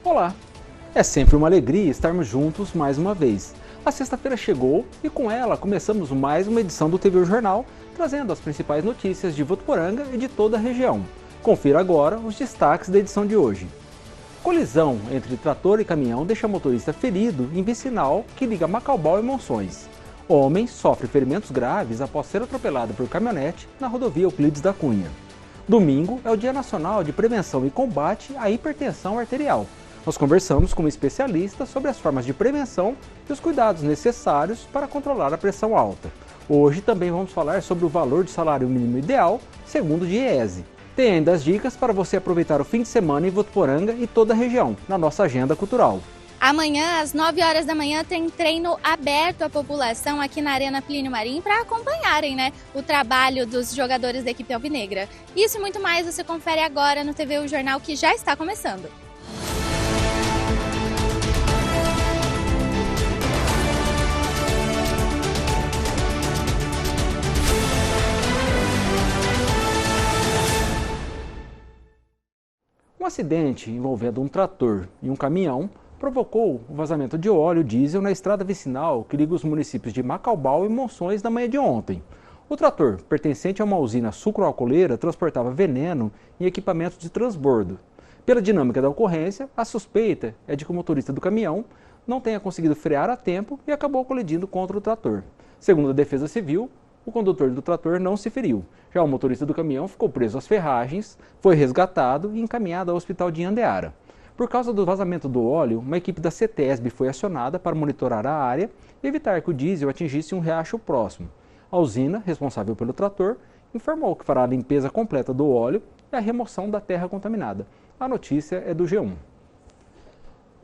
Olá! É sempre uma alegria estarmos juntos mais uma vez. A sexta-feira chegou e com ela começamos mais uma edição do TV Jornal, trazendo as principais notícias de Votuporanga e de toda a região. Confira agora os destaques da edição de hoje. Colisão entre trator e caminhão deixa motorista ferido em vicinal que liga Macaubal e Monções. Homem sofre ferimentos graves após ser atropelado por caminhonete na rodovia Euclides da Cunha. Domingo é o Dia Nacional de Prevenção e Combate à Hipertensão Arterial. Nós conversamos com um especialista sobre as formas de prevenção e os cuidados necessários para controlar a pressão alta. Hoje também vamos falar sobre o valor de salário mínimo ideal, segundo o DIEESE. Tem ainda as dicas para você aproveitar o fim de semana em Votuporanga e toda a região, na nossa agenda cultural. Amanhã, às 9 horas da manhã, tem treino aberto à população aqui na Arena Plínio Marim para acompanharem, o trabalho dos jogadores da equipe alvinegra. Isso e muito mais você confere agora no TV O Jornal, que já está começando. Um acidente envolvendo um trator e um caminhão provocou o vazamento de óleo diesel na estrada vicinal que liga os municípios de Macaubal e Monções na manhã de ontem. O trator, pertencente a uma usina sucroalcooleira, transportava veneno em equipamentos de transbordo. Pela dinâmica da ocorrência, a suspeita é de que o motorista do caminhão não tenha conseguido frear a tempo e acabou colidindo contra o trator. Segundo a Defesa Civil, o condutor do trator não se feriu. Já o motorista do caminhão ficou preso às ferragens, foi resgatado e encaminhado ao hospital de Andeara. Por causa do vazamento do óleo, uma equipe da CETESB foi acionada para monitorar a área e evitar que o diesel atingisse um riacho próximo. A usina, responsável pelo trator, informou que fará a limpeza completa do óleo e a remoção da terra contaminada. A notícia é do G1.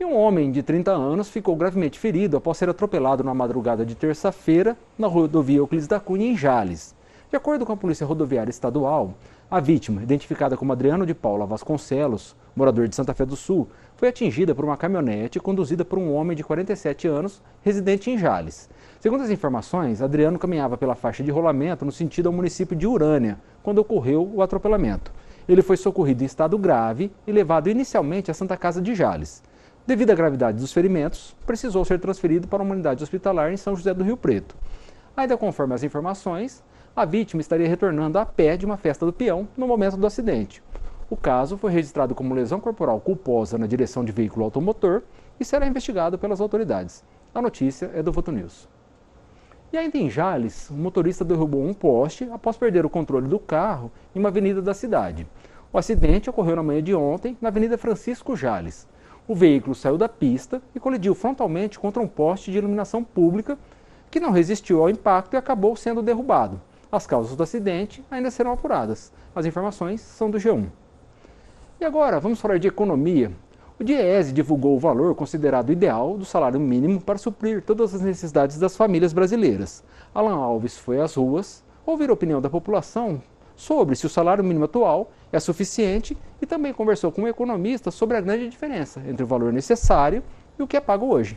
E um homem de 30 anos ficou gravemente ferido após ser atropelado na madrugada de terça-feira na rodovia Euclides da Cunha, em Jales. De acordo com a Polícia Rodoviária Estadual, a vítima, identificada como Adriano de Paula Vasconcelos, morador de Santa Fé do Sul, foi atingida por uma caminhonete conduzida por um homem de 47 anos, residente em Jales. Segundo as informações, Adriano caminhava pela faixa de rolamento no sentido ao município de Urânia, quando ocorreu o atropelamento. Ele foi socorrido em estado grave e levado inicialmente à Santa Casa de Jales. Devido à gravidade dos ferimentos, precisou ser transferido para uma unidade hospitalar em São José do Rio Preto. Ainda conforme as informações, a vítima estaria retornando a pé de uma festa do peão no momento do acidente. O caso foi registrado como lesão corporal culposa na direção de veículo automotor e será investigado pelas autoridades. A notícia é do Voto News. E ainda em Jales, o motorista derrubou um poste após perder o controle do carro em uma avenida da cidade. O acidente ocorreu na manhã de ontem, na Avenida Francisco Jales. O veículo saiu da pista e colidiu frontalmente contra um poste de iluminação pública que não resistiu ao impacto e acabou sendo derrubado. As causas do acidente ainda serão apuradas. As informações são do G1. E agora, vamos falar de economia. O DIEESE divulgou o valor considerado ideal do salário mínimo para suprir todas as necessidades das famílias brasileiras. Alan Alves foi às ruas ouvir a opinião da população sobre se o salário mínimo atual é suficiente e também conversou com um economista sobre a grande diferença entre o valor necessário e o que é pago hoje.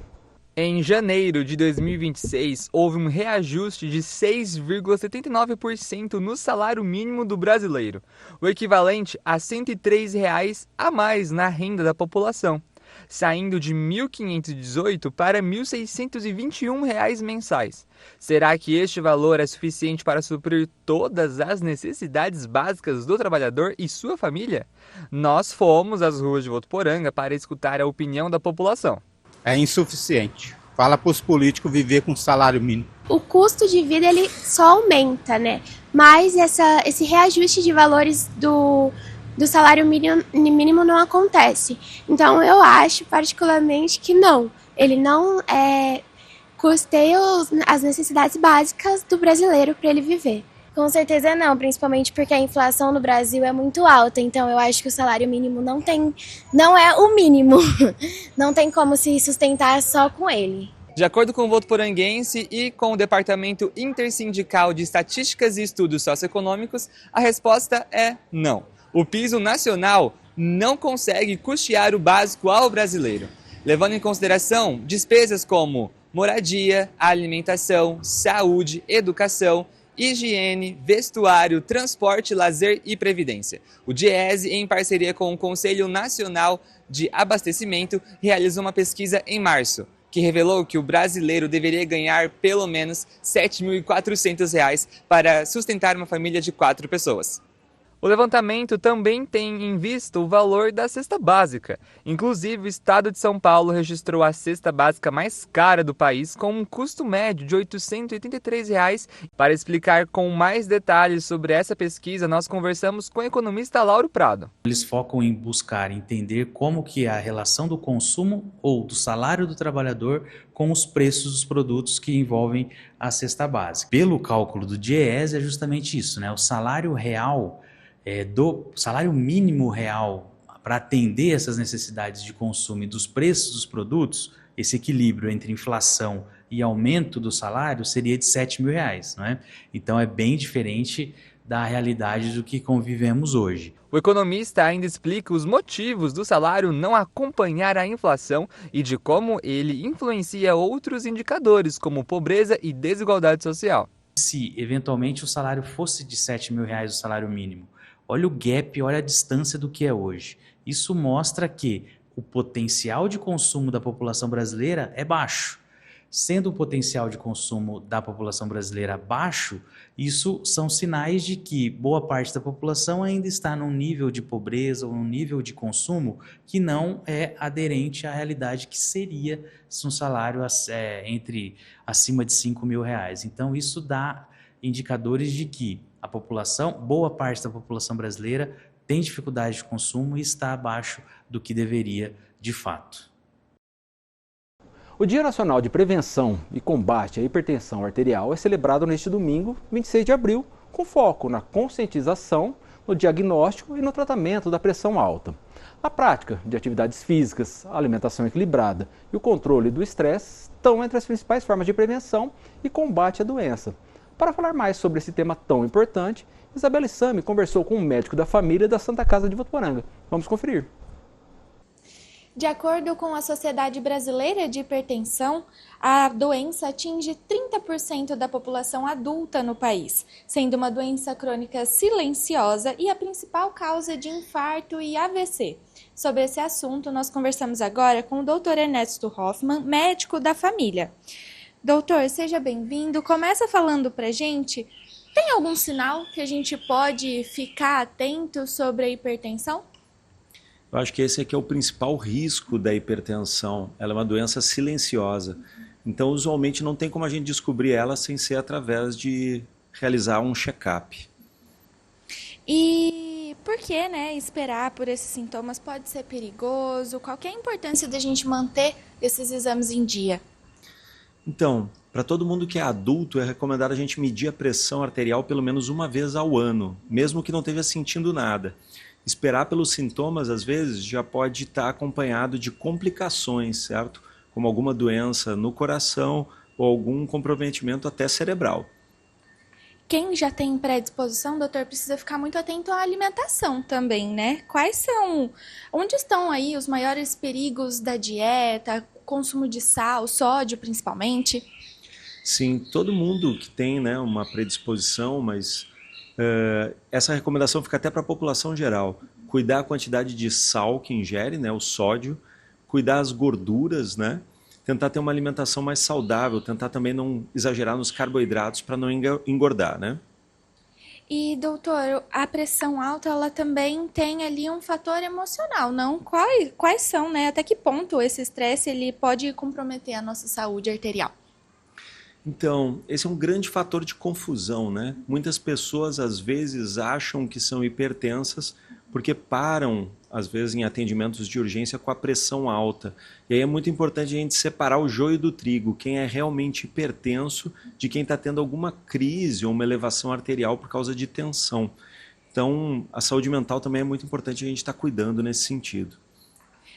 Em janeiro de 2026, houve um reajuste de 6,79% no salário mínimo do brasileiro, o equivalente a R$ 103 a mais na renda da população, saindo de R$ 1.518 para R$ 1.621 mensais. Será que este valor é suficiente para suprir todas as necessidades básicas do trabalhador e sua família? Nós fomos às ruas de Votuporanga para escutar a opinião da população. É insuficiente. Fala para os políticos viver com salário mínimo. O custo de vida ele só aumenta, Mas esse reajuste de valores do salário mínimo não acontece. Então eu acho particularmente que não. Ele não custeia as necessidades básicas do brasileiro para ele viver. Com certeza não, principalmente porque a inflação no Brasil é muito alta, então eu acho que o salário mínimo não é o mínimo, não tem como se sustentar só com ele. De acordo com o Votuporanguense e com o Departamento Intersindical de Estatísticas e Estudos Socioeconômicos, a resposta é não. O piso nacional não consegue custear o básico ao brasileiro, levando em consideração despesas como moradia, alimentação, saúde, educação higiene, vestuário, transporte, lazer e previdência. O Diese, em parceria com o Conselho Nacional de Abastecimento, realizou uma pesquisa em março, que revelou que o brasileiro deveria ganhar pelo menos R$ 7.400 para sustentar uma família de 4 pessoas. O levantamento também tem em vista o valor da cesta básica. Inclusive, o estado de São Paulo registrou a cesta básica mais cara do país, com um custo médio de R$ 883. Para explicar com mais detalhes sobre essa pesquisa, nós conversamos com o economista Lauro Prado. Eles focam em buscar entender como que é a relação do consumo ou do salário do trabalhador com os preços dos produtos que envolvem a cesta básica. Pelo cálculo do Diese é justamente isso, né? O salário real do salário mínimo real para atender essas necessidades de consumo e dos preços dos produtos, esse equilíbrio entre inflação e aumento do salário seria de R$ 7.000, não é? Então é bem diferente da realidade do que convivemos hoje. O economista ainda explica os motivos do salário não acompanhar a inflação e de como ele influencia outros indicadores, como pobreza e desigualdade social. Se eventualmente o salário fosse de R$ 7.000, o salário mínimo, olha o gap, olha a distância do que é hoje. Isso mostra que o potencial de consumo da população brasileira é baixo. Sendo o potencial de consumo da população brasileira baixo, isso são sinais de que boa parte da população ainda está num nível de pobreza ou num nível de consumo que não é aderente à realidade que seria se um salário acima de R$ 5.000. Então isso dá indicadores de que a população, boa parte da população brasileira tem dificuldade de consumo e está abaixo do que deveria de fato. O Dia Nacional de Prevenção e Combate à Hipertensão Arterial é celebrado neste domingo, 26 de abril, com foco na conscientização, no diagnóstico e no tratamento da pressão alta. A prática de atividades físicas, a alimentação equilibrada e o controle do estresse estão entre as principais formas de prevenção e combate à doença. Para falar mais sobre esse tema tão importante, Isabela Sami conversou com um médico da família da Santa Casa de Votuporanga. Vamos conferir. De acordo com a Sociedade Brasileira de Hipertensão, a doença atinge 30% da população adulta no país, sendo uma doença crônica silenciosa e a principal causa de infarto e AVC. Sobre esse assunto, nós conversamos agora com o Dr. Ernesto Hoffmann, médico da família. Doutor, seja bem-vindo. Começa falando pra gente, tem algum sinal que a gente pode ficar atento sobre a hipertensão? Eu acho que esse aqui é o principal risco da hipertensão. Ela é uma doença silenciosa. Então, usualmente, não tem como a gente descobrir ela sem ser através de realizar um check-up. E por que, esperar por esses sintomas pode ser perigoso? Qual que é a importância da gente manter esses exames em dia? Então, para todo mundo que é adulto, é recomendado a gente medir a pressão arterial pelo menos uma vez ao ano, mesmo que não esteja sentindo nada. Esperar pelos sintomas, às vezes, já pode estar acompanhado de complicações, certo? Como alguma doença no coração ou algum comprometimento até cerebral. Quem já tem predisposição, doutor, precisa ficar muito atento à alimentação também, né? Onde estão aí os maiores perigos da dieta, consumo de sal, sódio principalmente? Sim, todo mundo que tem uma predisposição, mas essa recomendação fica até para a população geral. Cuidar a quantidade de sal que ingere, o sódio, cuidar as gorduras, tentar ter uma alimentação mais saudável, tentar também não exagerar nos carboidratos para não engordar, E, doutor, a pressão alta, ela também tem ali um fator emocional, não? Quais são, Até que ponto esse estresse ele pode comprometer a nossa saúde arterial? Então, esse é um grande fator de confusão, Muitas pessoas, às vezes, acham que são hipertensas porque param, às vezes, em atendimentos de urgência com a pressão alta. E aí é muito importante a gente separar o joio do trigo, quem é realmente hipertenso de quem está tendo alguma crise ou uma elevação arterial por causa de tensão. Então, a saúde mental também é muito importante a gente estar cuidando nesse sentido.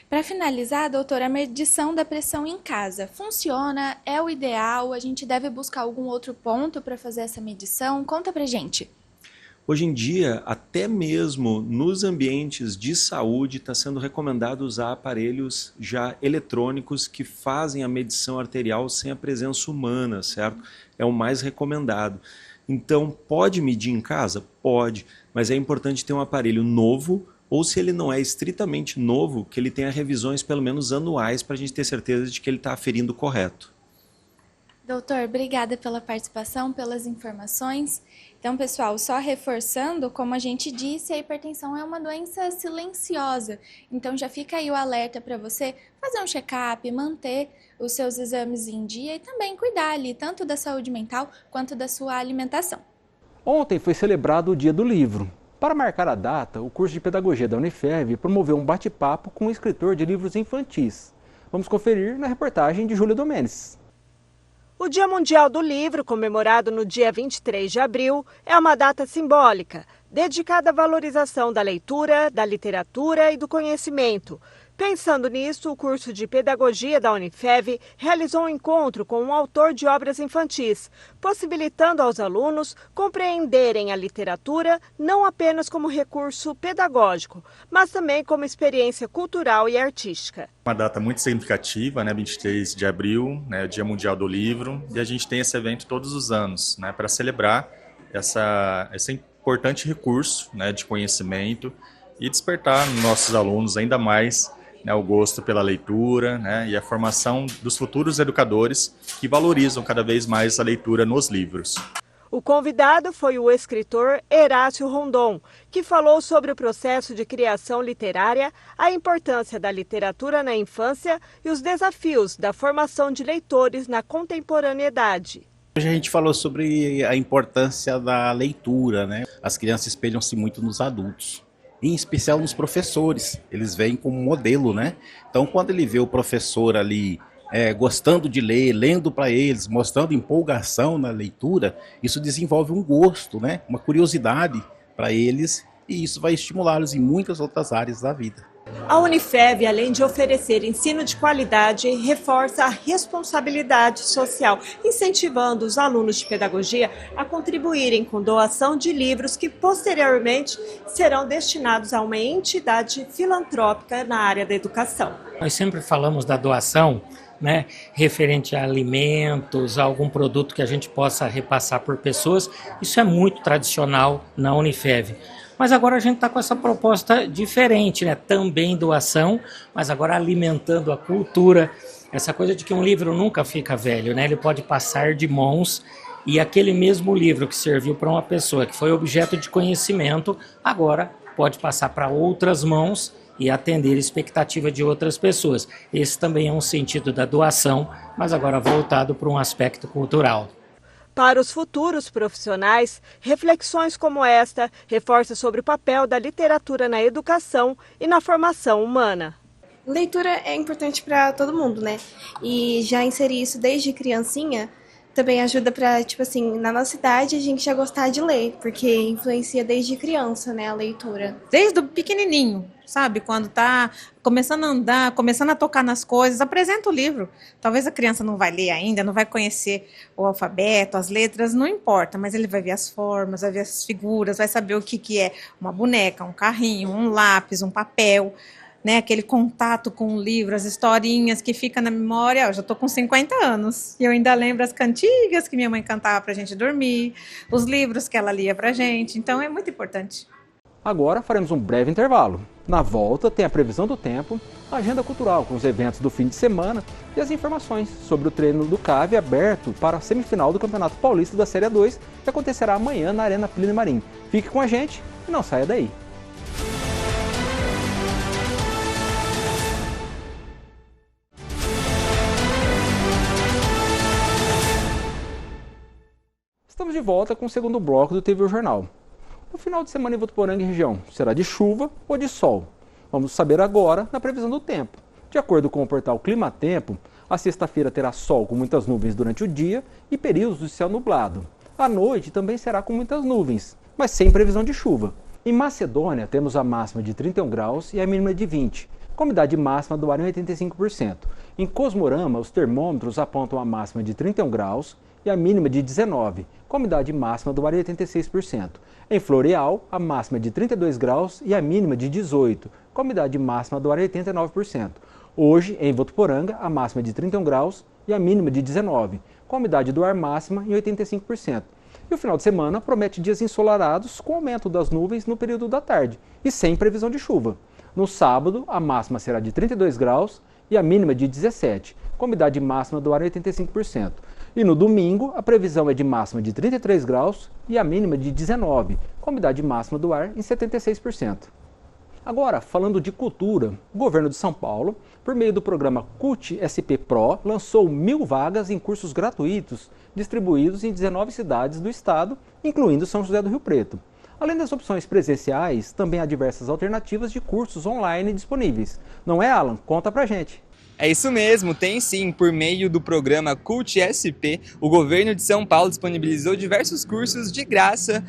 Para finalizar, doutora, a medição da pressão em casa funciona? É o ideal? A gente deve buscar algum outro ponto para fazer essa medição? Conta pra gente. Hoje em dia, até mesmo nos ambientes de saúde, está sendo recomendado usar aparelhos já eletrônicos que fazem a medição arterial sem a presença humana, certo? É o mais recomendado. Então, pode medir em casa? Pode, mas é importante ter um aparelho novo, ou se ele não é estritamente novo, que ele tenha revisões pelo menos anuais para a gente ter certeza de que ele está aferindo correto. Doutor, obrigada pela participação, pelas informações. Então, pessoal, só reforçando, como a gente disse, a hipertensão é uma doença silenciosa. Então, já fica aí o alerta para você fazer um check-up, manter os seus exames em dia e também cuidar ali tanto da saúde mental quanto da sua alimentação. Ontem foi celebrado o Dia do Livro. Para marcar a data, o curso de Pedagogia da Unifev promoveu um bate-papo com um escritor de livros infantis. Vamos conferir na reportagem de Júlia Domenech. O Dia Mundial do Livro, comemorado no dia 23 de abril, é uma data simbólica, dedicada à valorização da leitura, da literatura e do conhecimento. Pensando nisso, o curso de Pedagogia da Unifev realizou um encontro com um autor de obras infantis, possibilitando aos alunos compreenderem a literatura não apenas como recurso pedagógico, mas também como experiência cultural e artística. Uma data muito significativa, 23 de abril, o Dia Mundial do Livro, e a gente tem esse evento todos os anos, para celebrar esse importante recurso, de conhecimento e despertar nos nossos alunos ainda mais o gosto pela leitura, e a formação dos futuros educadores que valorizam cada vez mais a leitura nos livros. O convidado foi o escritor Herácio Rondon, que falou sobre o processo de criação literária, a importância da literatura na infância e os desafios da formação de leitores na contemporaneidade. Hoje a gente falou sobre a importância da leitura, As crianças espelham-se muito nos adultos, em especial nos professores. Eles veem como modelo, Então, quando ele vê o professor ali gostando de ler, lendo para eles, mostrando empolgação na leitura, isso desenvolve um gosto, uma curiosidade para eles, e isso vai estimulá-los em muitas outras áreas da vida. A Unifev, além de oferecer ensino de qualidade, reforça a responsabilidade social, incentivando os alunos de pedagogia a contribuírem com doação de livros que posteriormente serão destinados a uma entidade filantrópica na área da educação. Nós sempre falamos da doação, referente a alimentos, a algum produto que a gente possa repassar por pessoas. Isso é muito tradicional na Unifev. Mas agora a gente está com essa proposta diferente, também doação, mas agora alimentando a cultura. Essa coisa de que um livro nunca fica velho, ele pode passar de mãos, e aquele mesmo livro que serviu para uma pessoa, que foi objeto de conhecimento, agora pode passar para outras mãos e atender a expectativa de outras pessoas. Esse também é um sentido da doação, mas agora voltado para um aspecto cultural. Para os futuros profissionais, reflexões como esta reforçam sobre o papel da literatura na educação e na formação humana. Leitura é importante para todo mundo, E já inserir isso desde criancinha também ajuda para, na nossa idade a gente já gostar de ler, porque influencia desde criança, a leitura. Desde o pequenininho, sabe? Quando tá começando a andar, começando a tocar nas coisas, apresenta o livro. Talvez a criança não vai ler ainda, não vai conhecer o alfabeto, as letras, não importa, mas ele vai ver as formas, vai ver as figuras, vai saber o que é uma boneca, um carrinho, um lápis, um papel, aquele contato com o livro, as historinhas que ficam na memória. Eu já estou com 50 anos e eu ainda lembro as cantigas que minha mãe cantava para a gente dormir, os livros que ela lia para a gente, então é muito importante. Agora faremos um breve intervalo. Na volta tem a previsão do tempo, a agenda cultural com os eventos do fim de semana e as informações sobre o treino do CAV aberto para a semifinal do Campeonato Paulista da Série 2, que acontecerá amanhã na Arena Plínio Marim. Fique com a gente e não saia daí. Estamos de volta com o segundo bloco do TV Jornal. No final de semana em Votuporanga e região, será de chuva ou de sol? Vamos saber agora na previsão do tempo. De acordo com o portal Clima Tempo, a sexta-feira terá sol com muitas nuvens durante o dia e períodos de céu nublado. À noite também será com muitas nuvens, mas sem previsão de chuva. Em Macedônia temos a máxima de 31 graus e a mínima de 20, com a umidade máxima do ar em 85%. Em Cosmorama, os termômetros apontam a máxima de 31 graus e a mínima de 19, com a umidade máxima do ar em 86%. Em Floreal, a máxima de 32 graus e a mínima de 18, com a umidade máxima do ar em 89%. Hoje, em Votuporanga, a máxima de 31 graus e a mínima de 19, com a umidade do ar máxima em 85%. E o final de semana promete dias ensolarados com aumento das nuvens no período da tarde e sem previsão de chuva. No sábado, a máxima será de 32 graus e a mínima de 17, com umidade máxima do ar em 85%. E no domingo, a previsão é de máxima de 33 graus e a mínima de 19, com umidade máxima do ar em 76%. Agora, falando de cultura, o governo de São Paulo, por meio do programa CUT SP Pro, lançou 1.000 vagas em cursos gratuitos distribuídos em 19 cidades do estado, incluindo São José do Rio Preto. Além das opções presenciais, também há diversas alternativas de cursos online disponíveis. Não é, Alan? Conta pra gente. É isso mesmo, tem sim. Por meio do programa CUT SP, o governo de São Paulo disponibilizou diversos cursos de graça,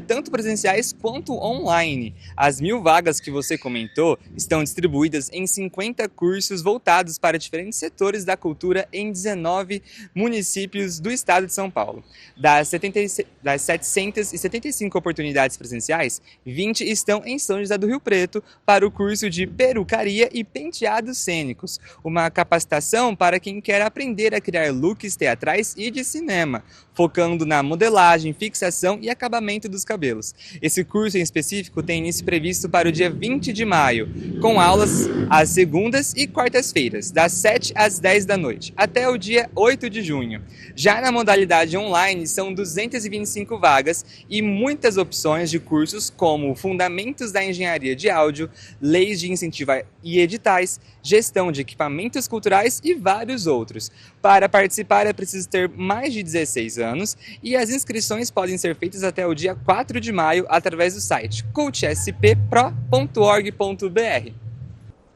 tanto presenciais quanto online. As 1.000 vagas que você comentou estão distribuídas em 50 cursos voltados para diferentes setores da cultura em 19 municípios do estado de São Paulo. Das 775 oportunidades presenciais, 20 estão em São José do Rio Preto para o curso de perucaria e penteados cênicos, uma capacitação para quem quer aprender a criar looks teatrais e de cinema, focando na modelagem, fixação e acabamento dos cabelos. Esse curso em específico tem início previsto para o dia 20 de maio, com aulas às segundas e quartas-feiras, das 7 às 10 da noite, até o dia 8 de junho. Já na modalidade online, são 225 vagas e muitas opções de cursos como Fundamentos da Engenharia de Áudio, Leis de Incentivo e Editais, Gestão de Equipamentos Culturais e vários outros. Para participar é preciso ter mais de 16 anos e as inscrições podem ser feitas até o dia 4 de maio através do site cultsppro.org.br.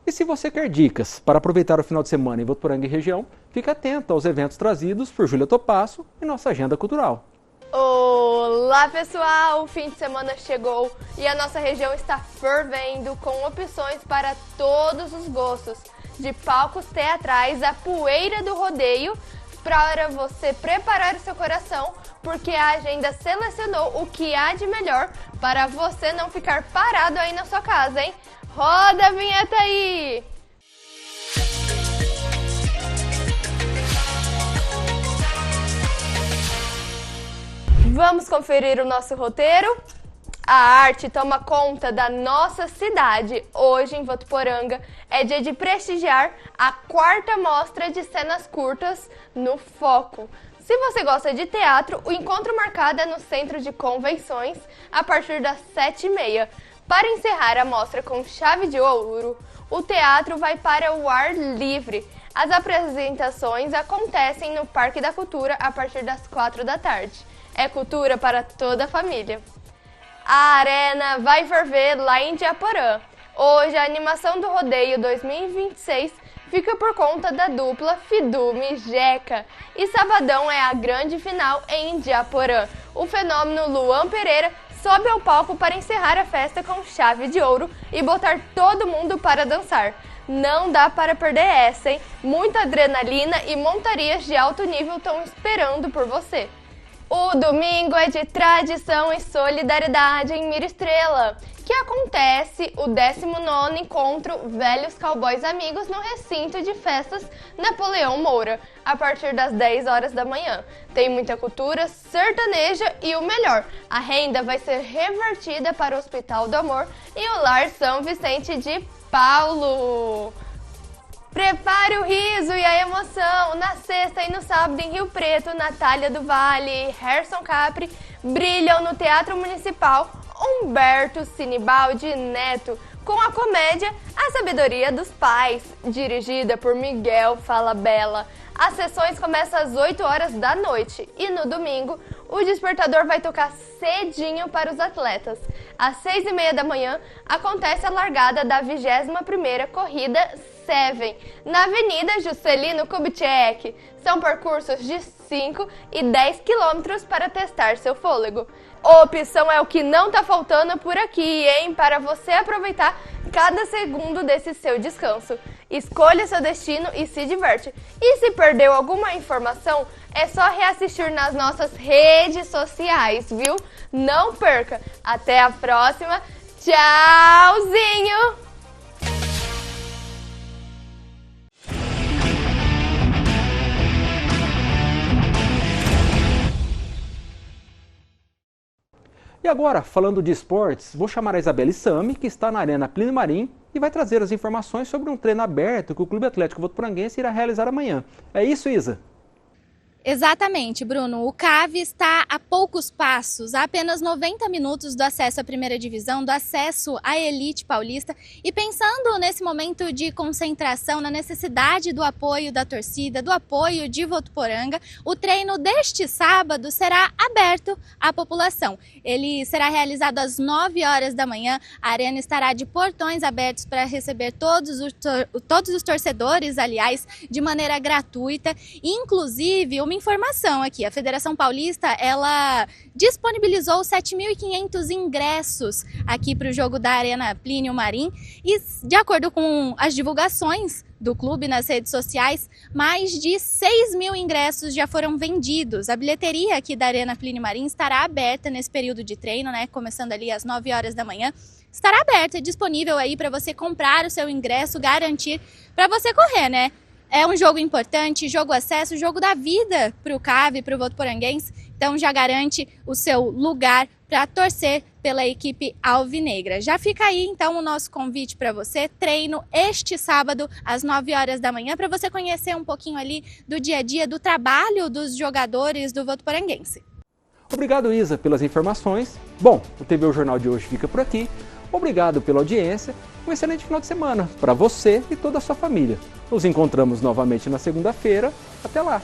E se você quer dicas para aproveitar o final de semana em Votuporanga e região, fique atento aos eventos trazidos por Júlia Topasso em nossa agenda cultural. Olá pessoal, o fim de semana chegou e a nossa região está fervendo com opções para todos os gostos, de palcos teatrais à poeira do rodeio, para você preparar o seu coração, porque a agenda selecionou o que há de melhor para você não ficar parado aí na sua casa, hein? Roda a vinheta aí! Vamos conferir o nosso roteiro? A arte toma conta da nossa cidade. Hoje, em Votuporanga, é dia de prestigiar a 4ª mostra de cenas curtas no Foco. Se você gosta de teatro, o encontro marcado é no Centro de Convenções a partir das 7h30. Para encerrar a mostra com chave de ouro, o teatro vai para o ar livre. As apresentações acontecem no Parque da Cultura a partir das 4 da tarde. É cultura para toda a família. A arena vai ferver lá em Diaporã. Hoje, a animação do Rodeio 2026 fica por conta da dupla Fidume e Jeca. E sabadão é a grande final em Diaporã. O fenômeno Luan Pereira sobe ao palco para encerrar a festa com chave de ouro e botar todo mundo para dançar. Não dá para perder essa, hein? Muita adrenalina e montarias de alto nível estão esperando por você. O domingo é de tradição e solidariedade em Mira Estrela, que acontece o 19º encontro Velhos Cowboys Amigos no recinto de festas Napoleão Moura, a partir das 10 horas da manhã. Tem muita cultura sertaneja e o melhor, a renda vai ser revertida para o Hospital do Amor e o Lar São Vicente de Paulo. Prepare o riso e a emoção. Na sexta e no sábado em Rio Preto, Natália do Vale e Herson Capri brilham no Teatro Municipal Humberto Sinibaldi Neto com a comédia A Sabedoria dos Pais, dirigida por Miguel Falabella. As sessões começam às 8 horas da noite e no domingo o despertador vai tocar cedinho para os atletas. Às 6h30 da manhã acontece a largada da 21ª Corrida Seven, na Avenida Juscelino Kubitschek. São percursos de 5 e 10 quilômetros para testar seu fôlego. Opção é o que não tá faltando por aqui, hein? Para você aproveitar cada segundo desse seu descanso. Escolha seu destino e se diverte. E se perdeu alguma informação, é só reassistir nas nossas redes sociais, viu? Não perca! Até a próxima! Tchauzinho! E agora, falando de esportes, vou chamar a Isabelle Sami, que está na Arena Plínio Marim, e vai trazer as informações sobre um treino aberto que o Clube Atlético Votuporanguense irá realizar amanhã. É isso, Isa? Exatamente, Bruno. O CAV está a poucos passos, a apenas 90 minutos do acesso à primeira divisão, do acesso à elite paulista. E pensando nesse momento de concentração, na necessidade do apoio da torcida, do apoio de Votuporanga, o treino deste sábado será aberto à população. Ele será realizado às 9 horas da manhã. A arena estará de portões abertos para receber todos os torcedores, aliás, de maneira gratuita. Inclusive, uma informação aqui, a Federação Paulista, ela disponibilizou 7.500 ingressos aqui para o jogo da Arena Plínio Marim e, de acordo com as divulgações do clube nas redes sociais, mais de 6.000 ingressos já foram vendidos. A bilheteria aqui da Arena Plínio Marim estará aberta nesse período de treino, né, começando ali às 9 horas da manhã. Estará aberta, disponível aí para você comprar o seu ingresso, garantir para você correr, né? É um jogo importante, jogo acesso, jogo da vida para o CAV, para o Votuporanguense. Então já garante o seu lugar para torcer pela equipe alvinegra. Já fica aí então o nosso convite para você, treino este sábado às 9 horas da manhã, para você conhecer um pouquinho ali do dia a dia, do trabalho dos jogadores do Votuporanguense. Obrigado, Isa, pelas informações. Bom, o TV O Jornal de hoje fica por aqui. Obrigado pela audiência. Um excelente final de semana para você e toda a sua família. Nos encontramos novamente na segunda-feira. Até lá!